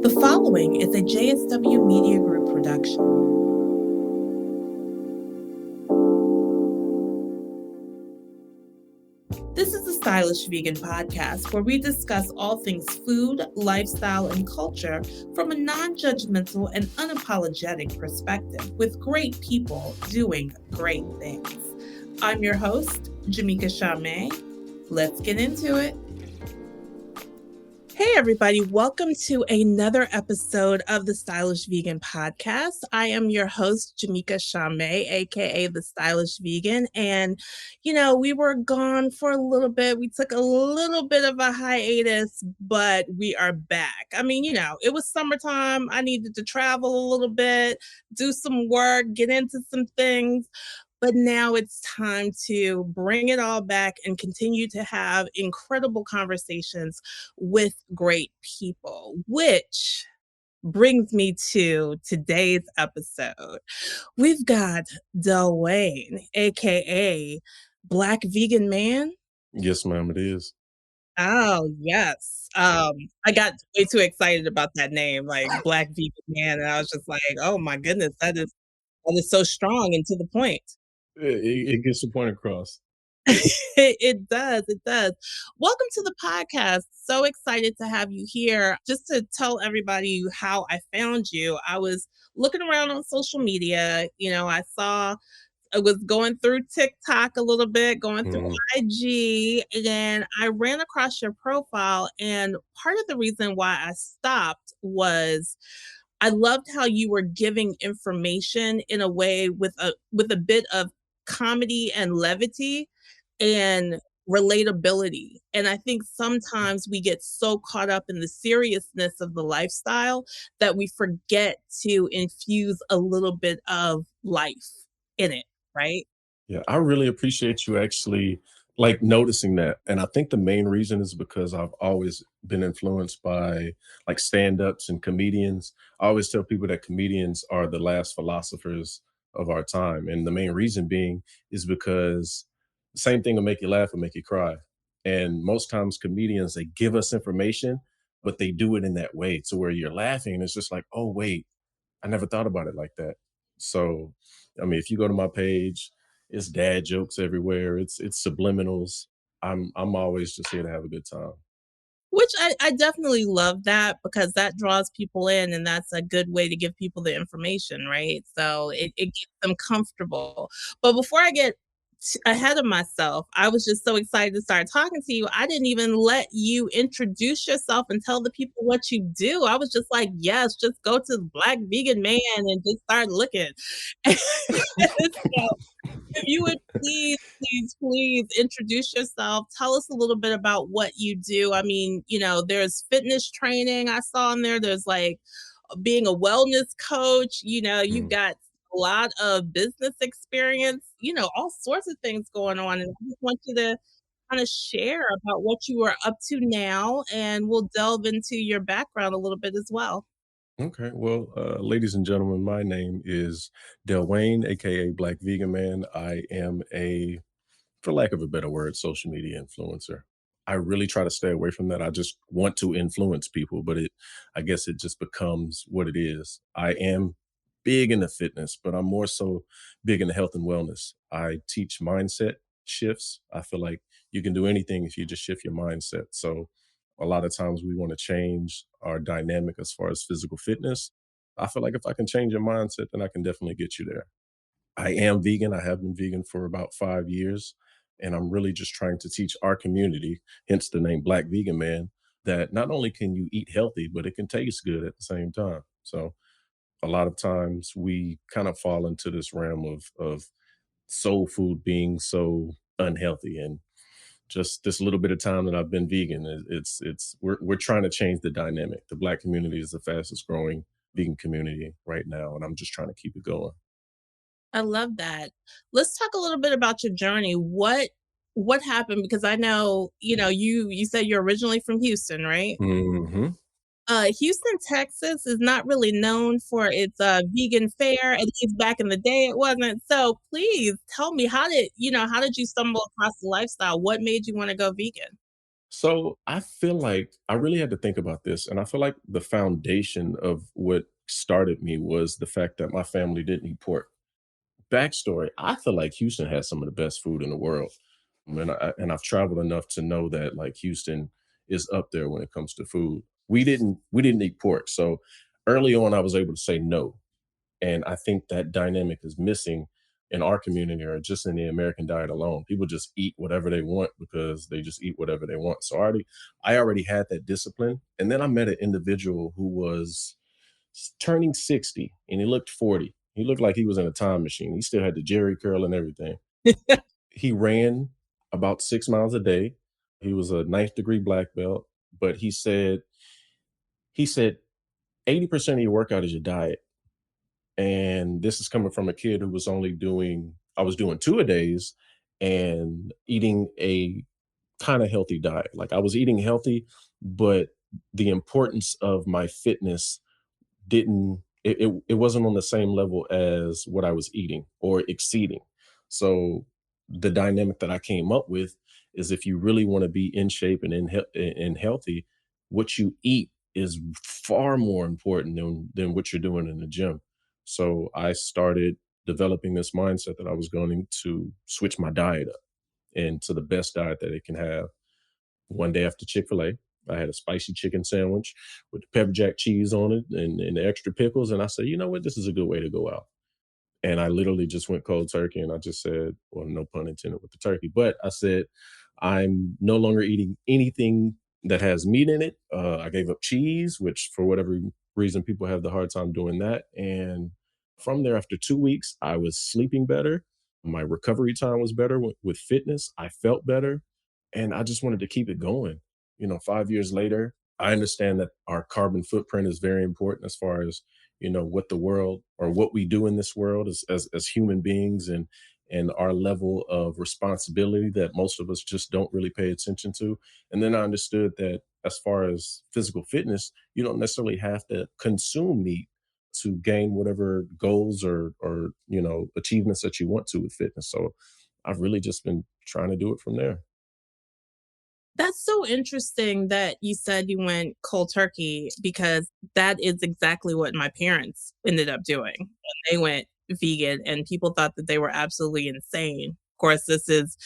The following is a JSW Media Group production. This is the Stylish Vegan Podcast, where we discuss all things food, lifestyle, and culture from a non-judgmental and unapologetic perspective, with great people doing great things. I'm your host, Jamika Shamay. Let's get into it. Hey, everybody. Welcome to another episode of the Stylish Vegan Podcast. I am your host, Jamika Shamay, aka the Stylish Vegan. And, we were gone for a little bit. We took a little bit of a hiatus, but we are back. I mean, it was summertime. I needed to travel a little bit, do some work, get into some things. But now it's time to bring it all back and continue to have incredible conversations with great people, which brings me to today's episode. We've got DelWayne, aka Black Vegan Man. Yes, ma'am, it is. Oh, yes. I got way too excited about that name, like Black Vegan Man, and I was just like, oh my goodness, that is so strong and to the point. It gets the point across. It does. It does. Welcome to the podcast. So excited to have you here. Just to tell everybody how I found you, I was looking around on social media. I was going through TikTok a little bit, going through Mhm. IG, and I ran across your profile. And part of the reason why I stopped was I loved how you were giving information in a way with a bit of comedy and levity and relatability. And I think sometimes we get so caught up in the seriousness of the lifestyle that we forget to infuse a little bit of life in it, right? Yeah, I really appreciate you actually, noticing that, and I think the main reason is because I've always been influenced by, stand-ups and comedians. I always tell people that comedians are the last philosophers of our time, and the main reason being is because the same thing will make you laugh or make you cry, and most times comedians, they give us information, but they do it in that way to where you're laughing, and it's just like, "Oh, wait, I never thought about it like that." So, I mean, if you go to my page, it's dad jokes everywhere. It's subliminals. I'm always just here to have a good time. Which I definitely love that because that draws people in and that's a good way to give people the information, right? So it gets them comfortable. But before I get ahead of myself, I was just so excited to start talking to you. I didn't even let you introduce yourself and tell the people what you do. I was just like, yes, just go to the Black Vegan Man and just start looking. So if you would please, please, please introduce yourself. Tell us a little bit about what you do. I mean, there's fitness training I saw on there. There's like being a wellness coach. You've Mm, got a lot of business experience, all sorts of things going on. And I just want you to kind of share about what you are up to now, and we'll delve into your background a little bit as well. okay. Well, ladies and gentlemen, my name is DelWayne, aka Black Vegan Man. I am a, for lack of a better word, social media influencer. I really try to stay away from that. I just want to influence people, but I guess it just becomes what it is. I am big into fitness, but I'm more so big into health and wellness. I teach mindset shifts. I feel like you can do anything if you just shift your mindset. So a lot of times we want to change our dynamic as far as physical fitness. I feel like if I can change your mindset, then I can definitely get you there. I am vegan. I have been vegan for about 5 years. And I'm really just trying to teach our community, hence the name Black Vegan Man, that not only can you eat healthy, but it can taste good at the same time. So a lot of times we kind of fall into this realm of soul food being so unhealthy. And just this little bit of time that I've been vegan, we're trying to change the dynamic. The Black community is the fastest growing vegan community right now, and I'm just trying to keep it going. I love that. Let's talk a little bit about your journey. What happened? Because I know, you said you're originally from Houston, right? Hmm. Houston, Texas is not really known for its vegan fare. At least back in the day, it wasn't. So please tell me how did you stumble across the lifestyle? What made you want to go vegan? So I feel like I really had to think about this, and I feel like the foundation of what started me was the fact that my family didn't eat pork. Backstory: I feel like Houston has some of the best food in the world, and I've traveled enough to know that like Houston is up there when it comes to food. We didn't eat pork, so early on I was able to say no, and I think that dynamic is missing in our community or just in the American diet alone. People just eat whatever they want because they just eat whatever they want. So I already had that discipline. And then I met an individual who was turning 60 and he looked 40. He looked like he was in a time machine. He still had the Jerry curl and everything. He ran about 6 miles a day. He was a ninth degree black belt, but he said 80% of your workout is your diet. And this is coming from a kid who was only doing I was doing 2 a days and eating a kinda healthy diet. Like, I was eating healthy, but the importance of my fitness didn't it wasn't on the same level as what I was eating or exceeding. So, the dynamic that I came up with is if you really wanna be in shape and and healthy, what you eat is far more important than what you're doing in the gym. So, I started developing this mindset that I was going to switch my diet up into the best diet that it can have. One day after Chick-fil-A, I had a spicy chicken sandwich with the pepper jack cheese on it and the extra pickles, and I said, "You know what? This is a good way to go out." And I literally just went cold turkey, and I just said, well, no pun intended with the turkey, but I said, "I'm no longer eating anything that has meat in it." I gave up cheese, which for whatever reason, people have the hard time doing that, and from there, after 2 weeks, I was sleeping better. My recovery time was better with fitness. I felt better, and I just wanted to keep it going. 5 years later, I understand that our carbon footprint is very important as far as, what the world or what we do in this world as human beings and our level of responsibility that most of us just don't really pay attention to. And then I understood that as far as physical fitness, you don't necessarily have to consume meat to gain whatever goals or achievements that you want to with fitness. So I've really just been trying to do it from there. That's so interesting that you said you went cold turkey because that is exactly what my parents ended up doing when they went vegan, and people thought that they were absolutely insane. Of course, this is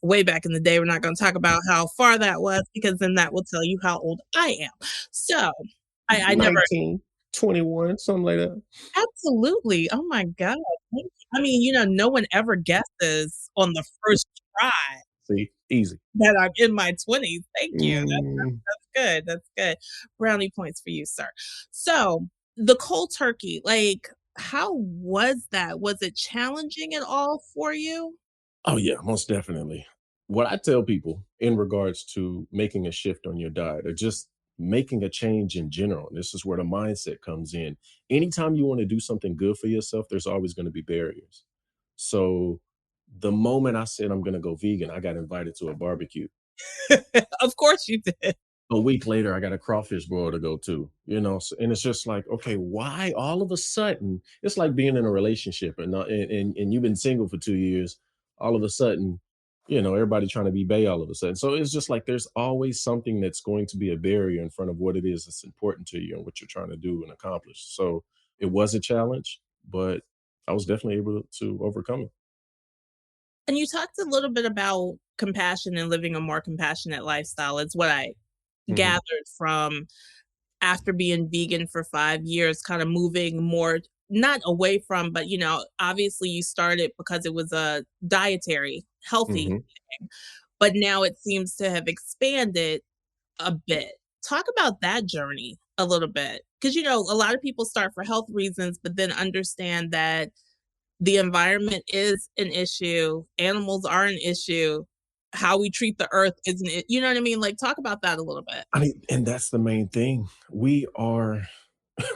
way back in the day. We're not going to talk about how far that was because then that will tell you how old I am. So I never 19, 21, something like that. absolutely. Oh my God. Thank you. I mean, no one ever guesses on the first try See, easy. that I'm in my 20s. Thank you. Mm. That's good, that's good. Brownie points for you, sir. So, the cold turkey, like, how was that? Was it challenging at all for you? Oh, yeah, most definitely. What I tell people in regards to making a shift on your diet or just making a change in general, and this is where the mindset comes in. Anytime you want to do something good for yourself, there's always going to be barriers. So the moment I said I'm going to go vegan, I got invited to a barbecue. Of course you did. A week later, I got a crawfish boil to go to. And it's just like, okay, why all of a sudden? It's like being in a relationship and you've been single for 2 years. All of a sudden, everybody trying to be bae all of a sudden. So it's just like there's always something that's going to be a barrier in front of what it is that's important to you and what you're trying to do and accomplish. So it was a challenge, but I was definitely able to overcome it. And you talked a little bit about compassion and living a more compassionate lifestyle. It's what I Mhm. gathered from after being vegan for 5 years, kinda moving more not away from, but, obviously you started because it was a dietary, healthy Mhm. thing, but now it seems to have expanded a bit. Talk about that journey a little bit, because a lot of people start for health reasons, but then understand that the environment is an issue, animals are an issue, how we treat the earth isn't it, you know what I mean? Like, talk about that a little bit. I mean, and that's the main thing. We are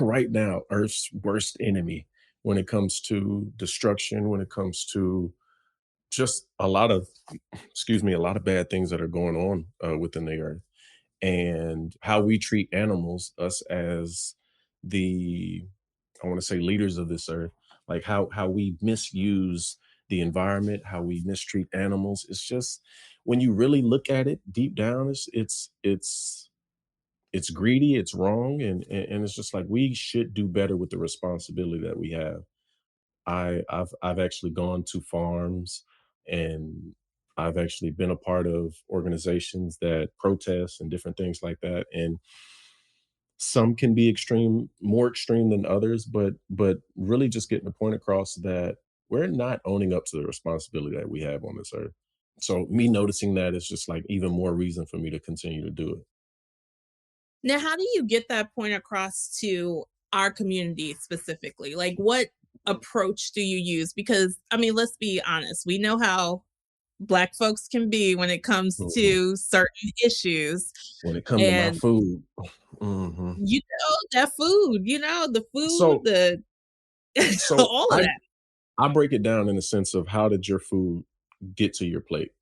right now Earth's worst enemy when it comes to destruction, when it comes to just a lot of, excuse me, a lot of bad things that are going on within the earth, and how we treat animals, us as the, I want to say, leaders of this earth, like how we misuse the environment, how we mistreat animals. It's just when you really look at it deep down, it's greedy, it's wrong, and it's just like we should do better with the responsibility that we have. I've actually gone to farms, and I've actually been a part of organizations that protest and different things like that. And some can be more extreme than others, but really just getting the point across that we're not owning up to the responsibility that we have on this earth. So me noticing that is just like even more reason for me to continue to do it. Now, how do you get that point across to our community specifically? Like, what approach do you use? Because, I mean, let's be honest, we know how Black folks can be when it comes Mhm. to certain issues. When it come to my And, food. Mhm. that food, the food, So the so all of that. I break it down in the sense of how did your food get to your plate?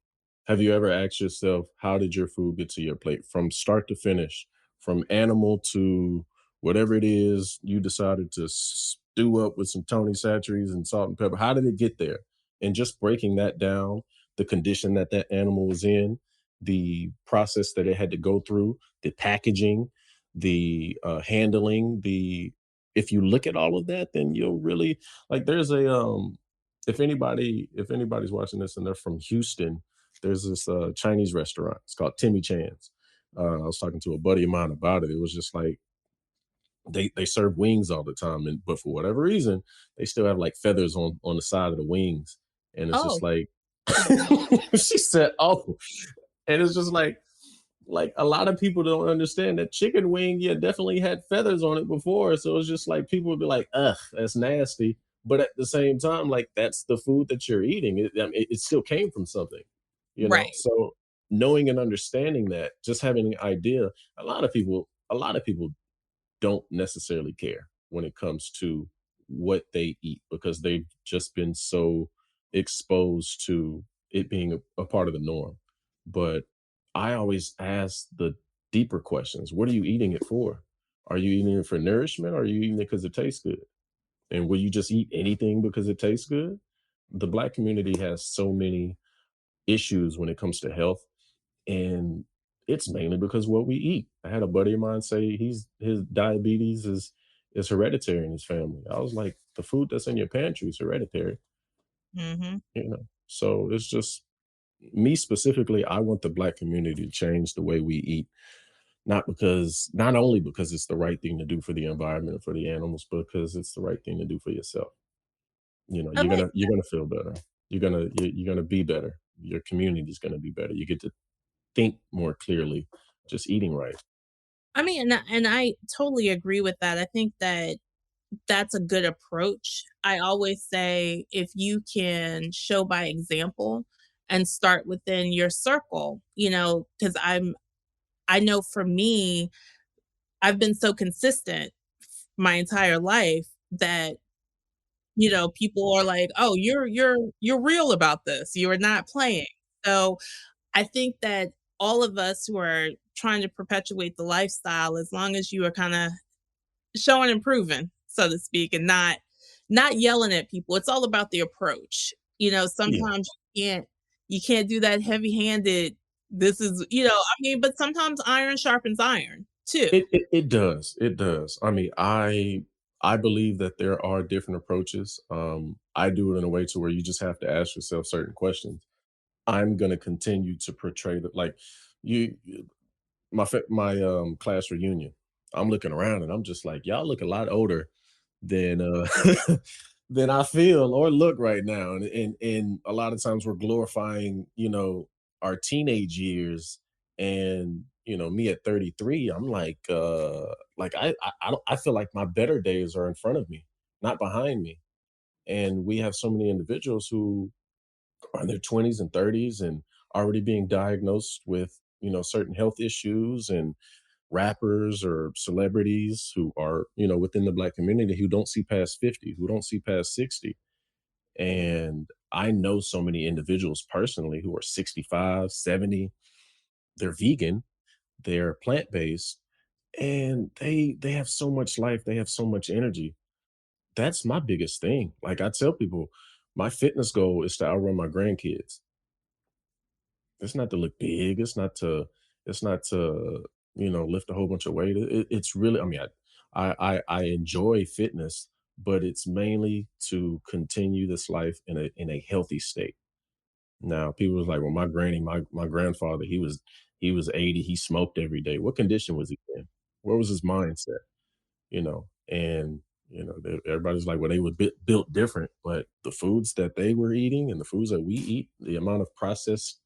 Have you ever asked yourself, how did your food get to your plate from start to finish, from animal to whatever it is you decided to stew up with some Tony Chachere's and salt and pepper? How did it get there? And just breaking that down, the condition that that animal was in, the process that it had to go through, the packaging, the handling, the if you look at all of that, then you'll really like. There's a if anybody's watching this and they're from Houston, there's this Chinese restaurant. It's called Timmy Chan's. I was talking to a buddy of mine about it. It was just like they serve wings all the time, and but for whatever reason, they still have like feathers on the side of the wings, and it's just Oh, like she said, "Oh," and it's just like a lot of people don't understand that chicken wing, yeah, definitely had feathers on it before. So it's just like people would be like, ugh, that's nasty. But at the same time, like that's the food that you're eating. I mean, it still came from something, you know? right. So knowing and understanding that, just having an idea, a lot of people don't necessarily care when it comes to what they eat because they've just been so exposed to it being a part of the norm. But I always ask the deeper questions. What are you eating it for? Are you eating it for nourishment or are you eating it because it tastes good? And will you just eat anything because it tastes good? The Black community has so many issues when it comes to health, and it's mainly because what we eat. I had a buddy of mine say his diabetes is hereditary in his family. I was like, the food that's in your pantry is hereditary, Mhm. you know. So it's just me specifically. I want the Black community to change the way we eat, not only because it's the right thing to do for the environment and for the animals, but because it's the right thing to do for yourself. You know, I like you're gonna feel better. You're gonna be better. Your community is gonna be better. You get to think more clearly just eating right. I mean, and I totally agree with that. I think that that's a good approach. I always say if you can show by example and start within your circle, because I know for me, I've been so consistent my entire life that people are like, "Oh, you're real about this. You are not playing." So, I think that all of us who are trying to perpetuate the lifestyle, as long as you are kind of showing and proving, so to speak, and not yelling at people. It's all about the approach. Yeah. Sometimes you can't do that heavy-handed. This is, I mean, but sometimes iron sharpens iron too. It does. It does. I mean, I believe that there are different approaches. I do it in a way to where you just have to ask yourself certain questions. I'm gonna continue to portray that like you my class reunion. I'm looking around and I'm just like, y'all look a lot older than than I feel or look right now. And a lot of times we're glorifying, our teenage years. And me at 33, I'm like I feel like my better days are in front of me, not behind me. And we have so many individuals who are in their 20s and 30s and already being diagnosed with, certain health issues, and rappers or celebrities who are, within the Black community who don't see past 50, who don't see past 60. And I know so many individuals personally who are 65, 70. They're vegan, they're plant-based, and they have so much life, they have so much energy. That's my biggest thing. Like I tell people, my fitness goal is to outrun my grandkids. It's not to look big. It's not to lift a whole bunch of weight. It's really. I mean, I enjoy fitness, but it's mainly to continue this life in a healthy state. Now, people was like, "Well, my granny, my grandfather, he was 80. He smoked every day. What condition was he in? Where was his mindset?" And everybody's like, "Well, they were built different," but the foods that they were eating and the foods that we eat, the amount of processed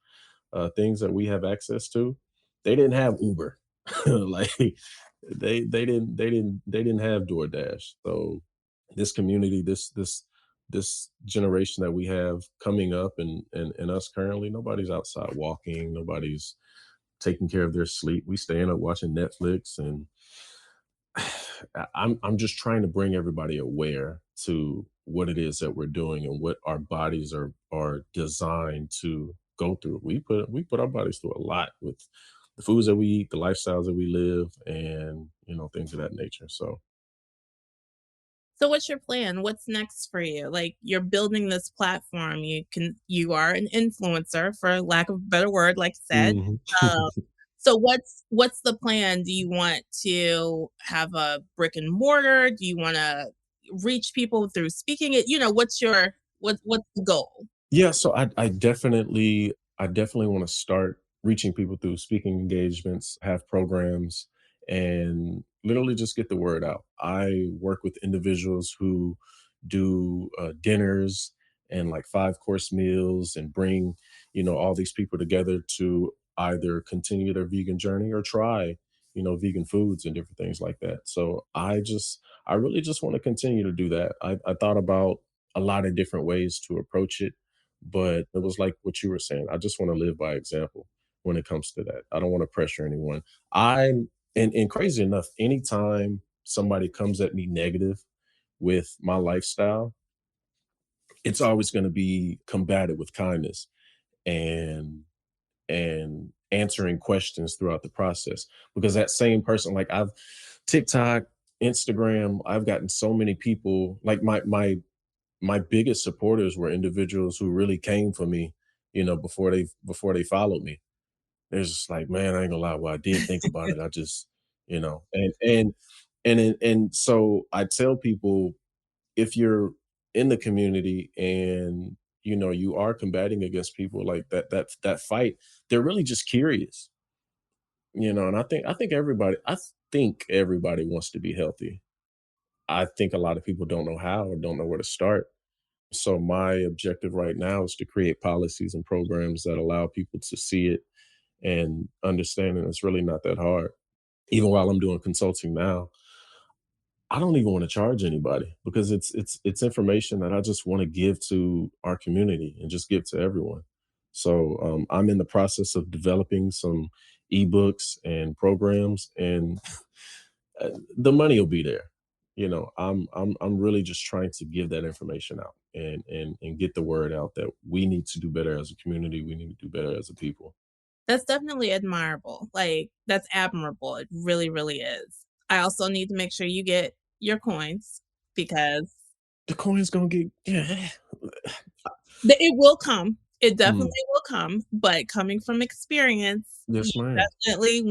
things that we have access to, they didn't have Uber. Like they didn't have DoorDash. So this community, this generation that we have coming up and us currently, nobody's outside walking, nobody's taking care of their sleep. We staying up watching Netflix and I'm just trying to bring everybody aware to what it is that we're doing and what our bodies are designed to go through. We put our bodies through a lot with the foods that we eat, the lifestyles that we live, and things of that nature. So So what's your plan? What's next for you? Like, you're building this platform. You are an influencer, for lack of a better word, like I said. mhm. Um, so what's the plan? Do you want to have a brick and mortar? Do you wanna reach people through speaking it? What's the goal? Yeah, so I definitely want to start reaching people through speaking engagements, have programs, and literally just get the word out. I work with individuals who do dinners and like 5-course meals and bring all these people together to either continue their vegan journey or try vegan foods and different things like that. So I really just want to continue to do that. I thought about a lot of different ways to approach it, but it was like what you were saying. I just want to live by example when it comes to that. I don't want to pressure anyone. And crazy enough, anytime somebody comes at me negative with my lifestyle, it's always going to be combated with kindness and answering questions throughout the process. Because that same person, like I've TikTok, Instagram, I've gotten so many people like my biggest supporters were individuals who really came for me, before they followed me. They're just like, man, I ain't gonna lie. Well, I did think about it. I just, and so I tell people if you're in the community and you are combating against people like that fight, they're really just curious, and I think everybody wants to be healthy. I think a lot of people don't know how or don't know where to start. So my objective right now is to create policies and programs that allow people to see it and understand it. It's really not that hard. Even while I'm doing consulting now, I don't even want to charge anybody because it's information that I just want to give to our community and just give to everyone. So I'm in the process of developing some ebooks and programs, and the money will be there. I'm really just trying to give that information out and get the word out that we need to do better as a community. We need to do better as a people. That's definitely admirable. Like, that's admirable. It really, really is. I also need to make sure you get your coins because The coin's gonna get yeah. it will come. It Mm, definitely will come, but coming from experience, yes, ma'am. definitely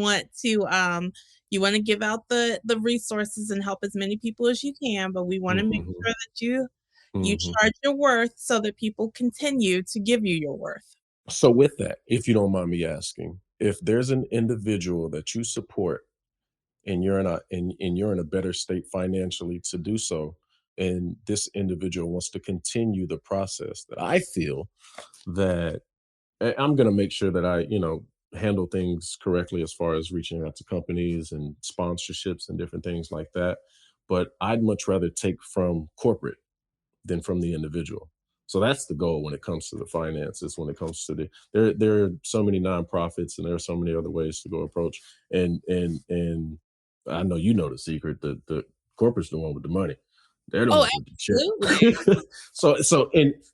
you wanna give out the resources and help as many people as you can, but we wanna make Mhm, sure that you mhm. charge your worth so that people continue to give you your worth. So with that, if you don't mind me asking, if there's an individual that you support and you're in a better state financially to do so, and this individual wants to continue the process that I feel that I'm going to make sure that I handle things correctly as far as reaching out to companies and sponsorships and different things like that. But I'd much rather take from corporate than from the individual. So that's the goal when it comes to the finances. When it comes to there are so many nonprofits and there are so many other ways to go approach. And I know the secret. The corporate's the one with the money. They're the Oh, ones with the check. absolutely.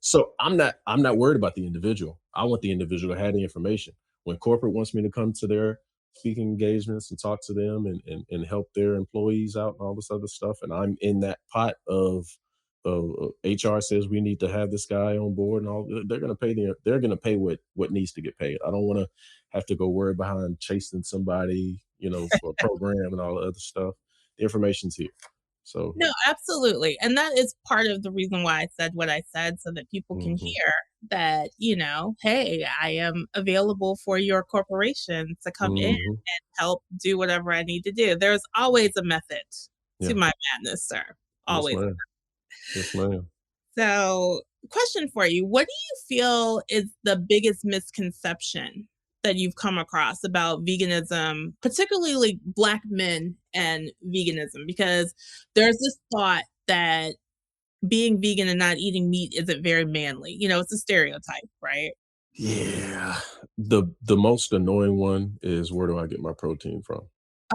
So I'm not worried about the individual. I want the individual to have the information. When corporate wants me to come to their speaking engagements and talk to them and help their employees out and all this other stuff, and I'm in that pot of HR says we need to have this guy on board and all, they're going to pay what needs to get paid. I don't want to have to go worry behind chasing somebody, for a program and all the other stuff. The information's here. So, No, absolutely. And that is part of the reason why I said what I said, so that people can mhm, hear that, hey, I am available for your corporation to come in mhm, and help do whatever I need to do. There's always a method to yeah, my madness, sir. yes, Always. ma'am, yes, ma'am. So, question for you. What do you feel is the biggest misconception that you've come across about veganism, particularly like Black men and veganism? Because there's this thought that being vegan and not eating meat isn't very manly. It's a stereotype, right? Yeah, the most annoying one is where do I get my protein from?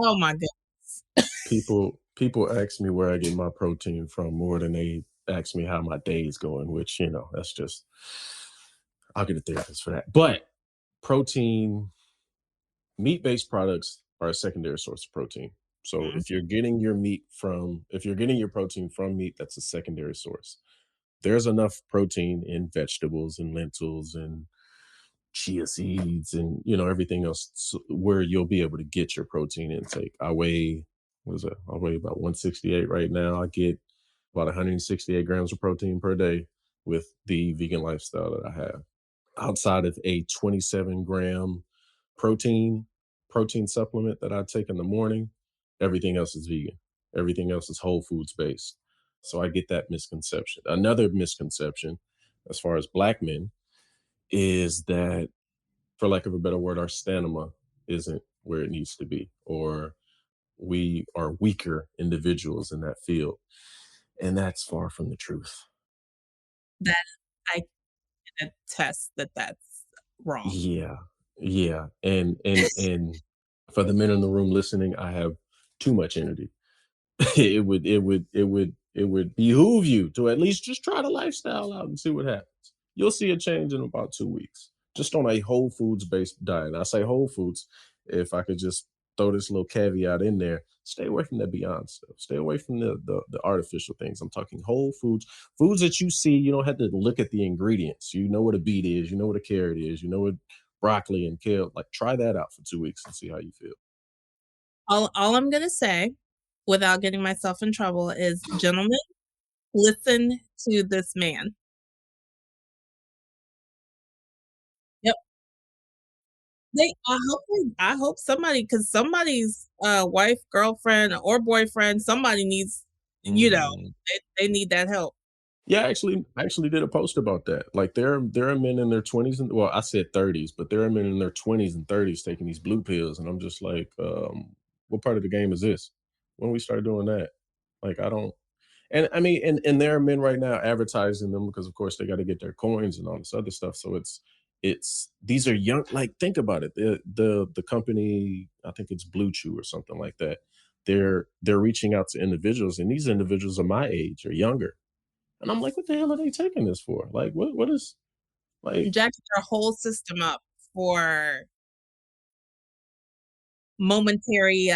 Oh my goodness. People ask me where I get my protein from more than they ask me how my day is going, which, that's just I'll get a therapist for that. But protein, meat-based products are a secondary source of protein. So Mhm. if you're getting your protein from meat, that's a secondary source. There's enough protein in vegetables and lentils and chia seeds and everything else where you'll be able to get your protein intake. What is it? I weigh about 168 right now. I get about 168 grams of protein per day with the vegan lifestyle that I have. Outside of a 27-gram protein protein supplement that I take in the morning, everything else is vegan. Everything else is whole foods based. So I get that misconception. Another misconception as far as Black men is that, for lack of a better word, our stamina isn't where it needs to be, or we are weaker individuals in that field. And that's far from the truth. That I can attest that that's wrong. Yeah. Yeah. And for the men in the room listening, I have too much energy. It would behoove you to at least just try the lifestyle out and see what happens. You'll see a change in about 2 weeks, just on a whole foods based diet. I say whole foods. If I could just throw this little caveat in there, stay away from the beyond stuff. Stay away from the artificial things. I'm talking whole foods, foods that you see. You don't have to look at the ingredients. You know what a beet is. You know what a carrot is. You know what broccoli and kale. Like, try that out for 2 weeks and see how you feel. All I'm gonna say, without getting myself in trouble, is gentlemen, listen to this man. Yep. I hope somebody, because somebody's, wife, girlfriend, or boyfriend, somebody needs, you know, Mhm. they need that help. Yeah, I actually did a post about that. Like, there are men in their 20s and, well, I said 30s, but there are men in their 20s and 30s taking these blue pills, and I'm just like, what part of the game is this? When we start doing that? Like, I don't. And I mean, and there are men right now advertising them because, of course, they got to get their coins and all this other stuff. So it's these are young. Like, think about it. The company, I think it's Blue Chew or something like that. They're reaching out to individuals, and these individuals are my age or younger, and I'm like, what the hell are they taking this for? Like, what is, like, Jacking their whole system up for momentary,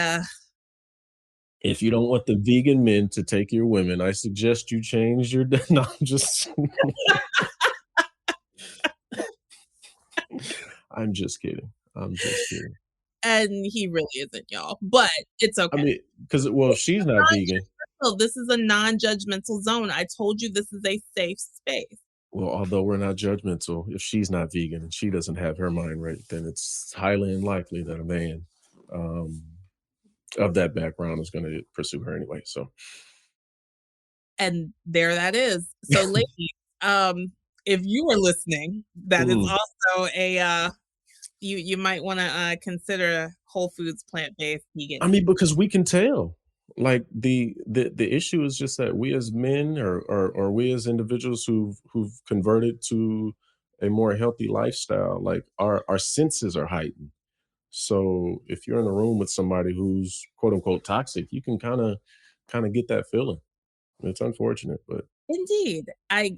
if you don't want the vegan men to take your women, I suggest you change your. No, I'm just. I'm just kidding. I'm just kidding. and he really isn't, y'all, but it's I okay. mean, because, well, if she's not vegan, Non-judgmental. This is a non-judgmental zone. I told you this is a safe space. well, although we're not judgmental, if she's not vegan and she doesn't have her mind right, then it's highly unlikely that a man um, of that background is going to pursue her anyway. So, And there that is. So, ladies, um, if you are listening, that is mm, also a, you might wanna, consider whole foods, plant-based, I vegan. mean, because we can tell. Like, the issue is just that we as men, or we as individuals who've converted to a more healthy lifestyle, like, our senses are heightened. So if you're in a room with somebody who's quote unquote toxic, you can kind of get that feeling. It's unfortunate, but Indeed. I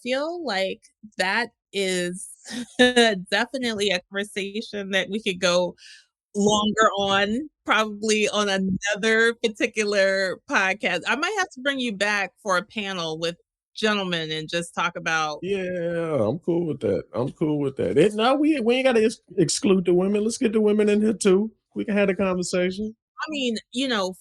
feel like that is definitely a conversation that we could go longer on, probably on another particular podcast. I might have to bring you back for a panel with gentlemen and just talk about. Yeah, I'm cool with that. I'm cool with that. No, we ain't gotta exclude the women. Let's get the women in here too. We can have a conversation. I mean,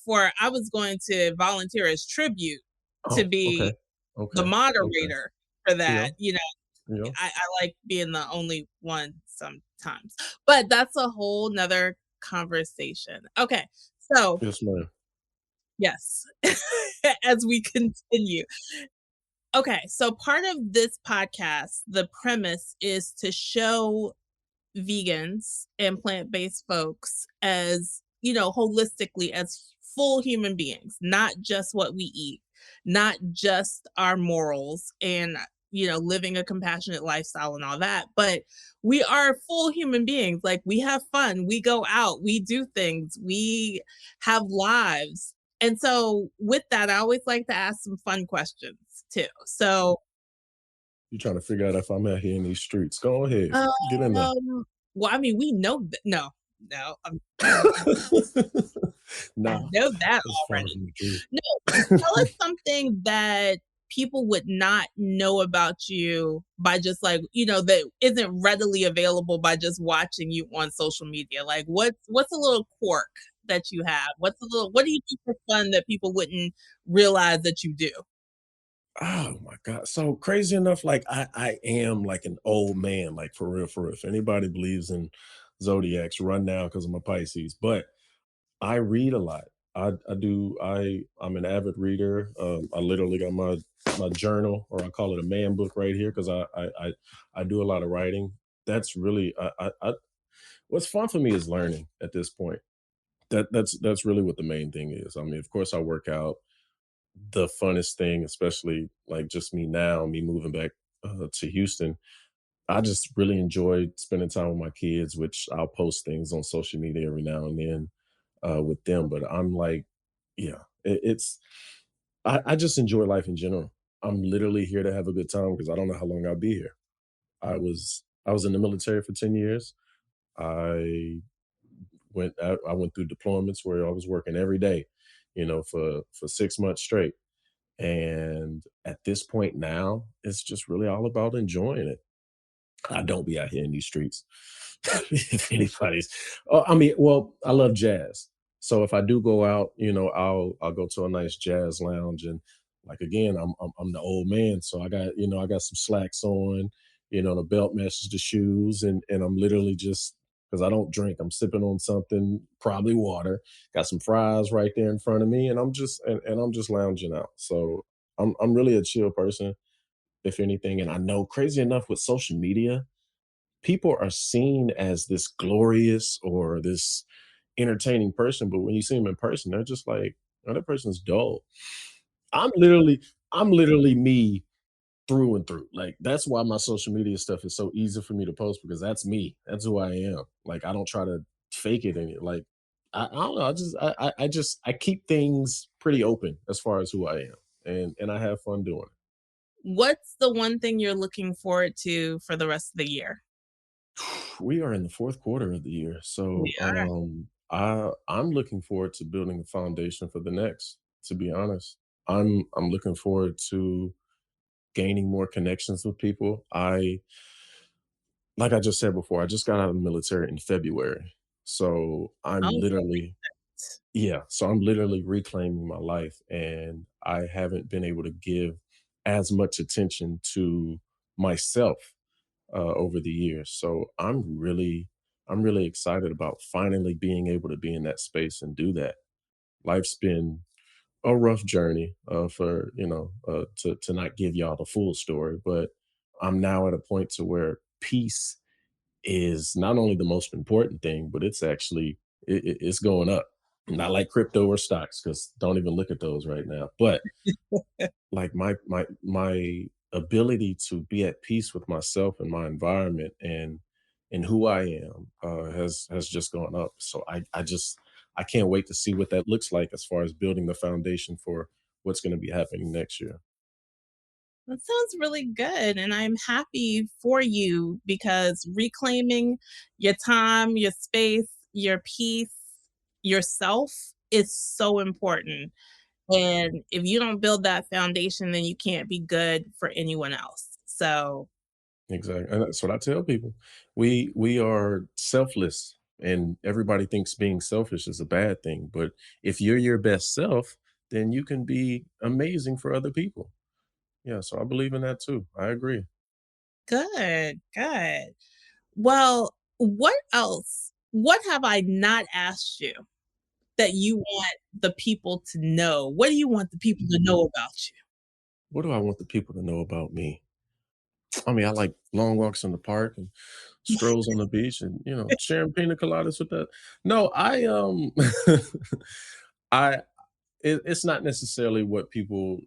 for I was going to volunteer as tribute to Oh, okay. be the Okay. Okay. moderator for Yeah. that. Yeah. I like being the only one sometimes, but that's a whole nother conversation. Okay, so Yes, ma'am. yes, as we continue. Okay, so part of this podcast, the premise is to show vegans and plant-based folks as, holistically as full human beings, not just what we eat, not just our morals and, living a compassionate lifestyle and all that, but we are full human beings. Like we have fun, we go out, we do things, we have lives. And so with that, I always like to ask some fun questions too. So, You trying to figure out if I'm out here in these streets. Go ahead. Get in there. well, I mean, we know that. No, no, I Nah, know that that's far already. from the truth. No, tell us something that people would not know about you by just like, that isn't readily available by just watching you on social media. Like what's a little quirk that you have? What do you do for fun that people wouldn't realize that you do? Oh my god. So crazy enough, like I am like an old man, like for real, for real. If anybody believes in zodiacs, run now because I'm a Pisces. But I read a lot. I'm an avid reader. I literally got my journal, or I call it a man book right here, because I do a lot of writing. That's really what's fun for me is learning at this point. That's really what the main thing is. I mean, of course I work out. The funnest thing, especially like just me now, me moving back to Houston, I just really enjoyed spending time with my kids, which I'll post things on social media every now and then with them. But I'm like, yeah, I just enjoy life in general. I'm literally here to have a good time because I don't know how long I'll be here. I was in the military for 10 years. I I went through deployments where I was working every day, for 6 months straight. And at this point now, it's just really all about enjoying it. I don't be out here in these streets. If anybody's, oh, I mean, well, I love jazz. So if I do go out, I'll go to a nice jazz lounge, and like again, I'm the old man, so I got some slacks on, the belt matches the shoes, and I'm literally just, because I don't drink, I'm sipping on something, probably water. Got some fries right there in front of me, and and I'm just lounging out. So I'm really a chill person, if anything. And I know, crazy enough, with social media, people are seen as this glorious or this entertaining person, but when you see them in person, they're just like, "Oh, that person's dull." I'm literally I'm literally me through and through. Like, that's why my social media stuff is so easy for me to post, because that's me. That's who I am. Like, I don't try to fake it in it. Like, I don't know. I keep things pretty open as far as who I am, and I have fun doing it. What's the one thing you're looking forward to for the rest of the year? We are in the fourth quarter of the year, We so are. I'm looking forward to building a foundation for the next. To be honest, I'm looking forward to gaining more connections with people. Like I just said before, I just got out of the military in February, so Oh, I'm literally reclaiming my life, and I haven't been able to give as much attention to myself over the years. So I'm really excited about finally being able to be in that space and do that. Life's been a rough journey for to not give y'all the full story, but I'm now at a point to where peace is not only the most important thing, but it's actually it's going up. Not like crypto or stocks, because don't even look at those right now. But like my ability to be at peace with myself and my environment and who I am has just gone up. So I can't wait to see what that looks like as far as building the foundation for what's going to be happening next year. that sounds really good. And I'm happy for you because reclaiming your time, your space, your peace, yourself is so important. And if you don't build that foundation, then you can't be good for anyone else. So, Exactly, and that's what I tell people. We are selfless, and everybody thinks being selfish is a bad thing, but if you're your best self, then you can be amazing for other people. Yeah, so I believe in that too. I agree. good, good. Well, what else? What have I not asked you that you want the people to know? What do you want the people to know about you? What do I want the people to know about me? I mean, I like long walks in the park and strolls on the beach and, sharing pina coladas with that. No, I it's not necessarily what people,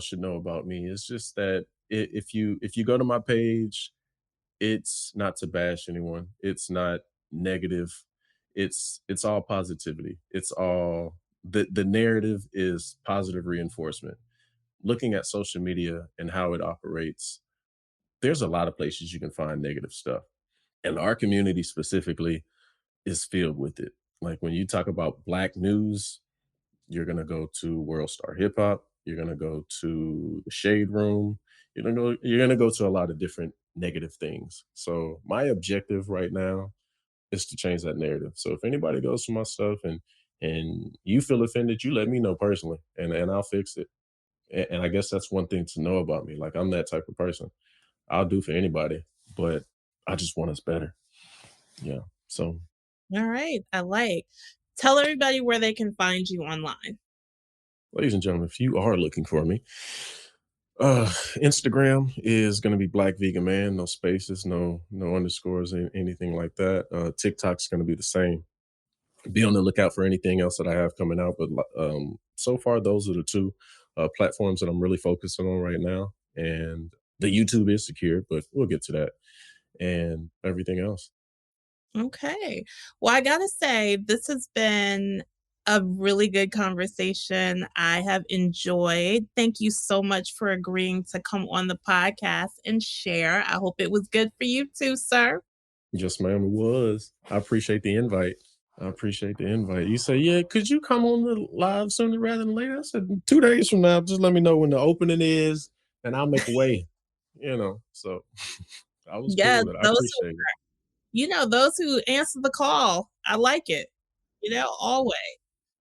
should know about me. It's just that if you go to my page, it's not to bash anyone. It's not negative. It's all positivity. It's all the narrative is positive reinforcement. Looking at social media and how it operates, there's a lot of places you can find negative stuff. And our community specifically is filled with it. Like when you talk about black news, you're gonna go to World Star Hip Hop, you're gonna go to the Shade Room, you're gonna go to a lot of different negative things. So my objective right now is to change that narrative. So if anybody goes to my stuff and you feel offended, you let me know personally and I'll fix it. And I guess that's one thing to know about me. Like I'm that type of person. I'll do for anybody, but I just want us better. Yeah. So, All right, I like. Tell everybody where they can find you online. ladies and gentlemen, if you are looking for me, uh, Instagram is going to be Black Vegan Man, no spaces, no underscores, anything like that. TikTok's going to be the same. Be on the lookout for anything else that I have coming out, but so far those are the two platforms that I'm really focusing on right now. And the YouTube is secure, but we'll get to that and everything else. Okay. Well, I gotta say, this has been a really good conversation. I have enjoyed. Thank you so much for agreeing to come on the podcast and share. I hope it was good for you too, sir. Yes, ma'am, it was. I appreciate the invite. I appreciate the invite. You say, yeah, could you come on the live sooner rather than later? I said, 2 days from now, just let me know when the opening is and I'll make a way, So I was cool Yes, with it. I those appreciate it. those who answer the call. I like it. Always.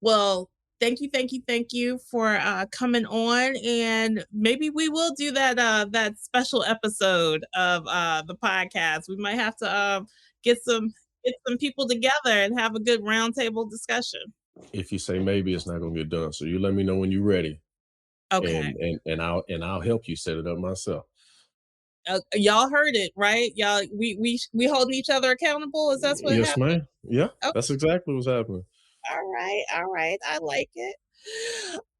Well, thank you for coming on, and maybe we will do that special episode of the podcast. We might have to get some get some people together and have a good roundtable discussion. If you say maybe, it's not gonna get done. So you let me know when you're ready Okay. and I'll help you set it up myself. Y'all heard it, right? Y'all, we holding each other accountable. Is that what Yes, happened? ma'am. Yeah, Okay. that's exactly what's happening. All right, all right. I like it.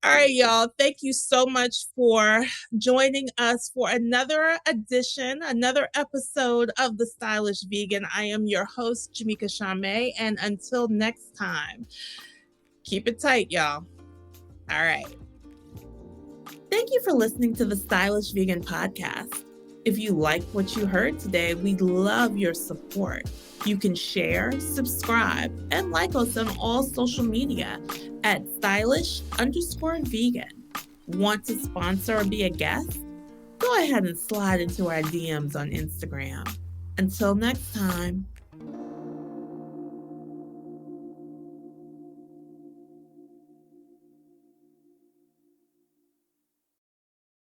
All right, y'all. Thank you so much for joining us for another edition, another episode of The Stylish Vegan. I am your host, Jamika Shame. And until next time, keep it tight, y'all. All right. Thank you for listening to the Stylish Vegan Podcast. If you like what you heard today, we'd love your support. You can share, subscribe, and like us on all social media at stylish_vegan. Want to sponsor or be a guest? Go ahead and slide into our DMs on Instagram. Until next time.